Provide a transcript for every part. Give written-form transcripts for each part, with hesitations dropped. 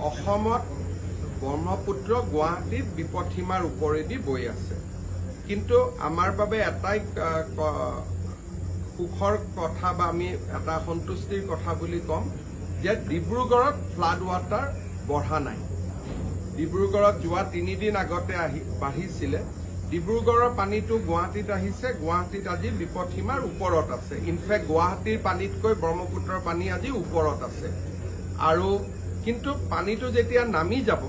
অসমত ব্ৰহ্মপুত্ৰ গুৱাহাটীত বিপদসীমাৰ ওপৰেদি বৈ আছে কিন্তু আমাৰ বাবে এটাই সুখৰ কথা বা আমি এটা সন্তুষ্টিৰ কথা বুলি কম যে ডিব্ৰুগড়ত ফ্লাড ৱাটাৰ বঢ়া নাই ডিব্ৰুগড়ত যোৱা 3 দিন আগতে বাঢ়িছিলে ডিব্ৰুগড়ৰ পানীটো গুৱাহাটীত আহিছে গুৱাহাটীত আজি বিপদসীমাৰ ওপৰত আছে ইনফেক্ট গুৱাহাটীৰ পানীতকৈ ব্ৰহ্মপুত্ৰৰ পানী আজি ওপৰত আছে আৰু কিন্তু পানীটো যেতিয়া নামি যাব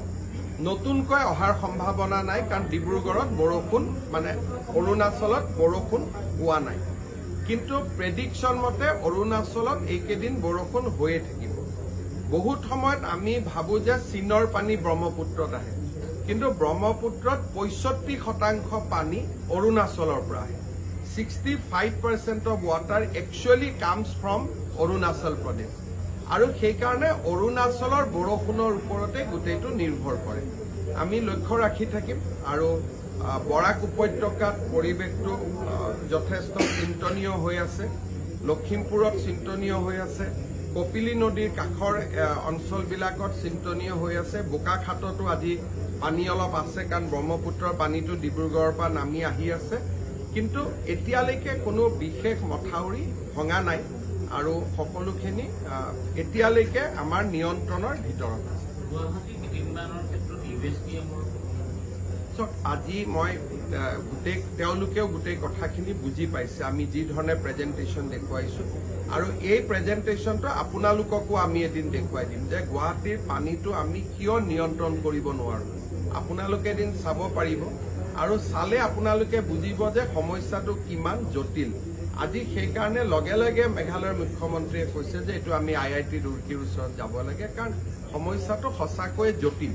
নতুনকৈ অহাৰ সম্ভাৱনা নাই কাৰণ ডিব্ৰুগড়ত বৰষুণ মানে অৰুণাচলত বৰষুণ হোৱা নাই কিন্তু প্ৰেডিকশন মতে অৰুণাচলত এইকেইদিন বৰষুণ হৈয়ে থাকিব বহুত সময়ত আমি ভাবো যে চীনৰ পানী ব্ৰহ্মপুত্ৰত আহে কিন্তু ব্ৰহ্মপুত্ৰত 65% পানী অৰুণাচলৰ পৰা আহে 65% of water actually comes from Arunachal Pradesh আৰু সেই কাৰণে অৰুণাচলৰ বৰষুণৰ ওপৰতে গোটেইটো নিৰ্ভৰ কৰে আমি লক্ষ্য ৰাখি থাকিম আৰু বৰাক উপত্যকাত পৰিৱেশটো যথেষ্ট চিন্তনীয় হৈ আছে লখিমপুৰত চিন্তনীয় হৈ আছে কপিলী নদীৰ কাষৰ অঞ্চলবিলাকত চিন্তনীয় হৈ আছে বোকাখাততো আজি পানী অলপ আছে কাৰণ ব্ৰহ্মপুত্ৰৰ পানীটো ডিব্ৰুগড়ৰ পৰা নামি আহি আছে কিন্তু এতিয়ালৈকে কোনো বিশেষ মথাউৰি ভঙা নাই আৰু সকলোখিনি এতিয়ালৈকে আমাৰ নিয়ন্ত্ৰণৰ ভিতৰত আছে আজি মই তেওঁলোকেও গোটেই কথাখিনি বুজি পাইছে আমি যি ধৰণে প্ৰেজেণ্টেশ্যন দেখুৱাইছো আৰু এই প্ৰেজেণ্টেশ্যনটো আপোনালোককো আমি এদিন দেখুৱাই দিম যে গুৱাহাটীৰ পানীটো আমি কিয় নিয়ন্ত্ৰণ কৰিব নোৱাৰো আপোনালোকে এদিন চাব পাৰিব আৰু চালে আপোনালোকে বুজিব যে সমস্যাটো কিমান জটিল আজি সেইকাৰণে লগে লগে মেঘালয়ৰ মুখ্যমন্ত্ৰীয়ে কৈছে যে এইটো আমি IIT ৰুড়কীৰ ওচৰত যাব লাগে কাৰণ সমস্যাটো সঁচাকৈ জটিল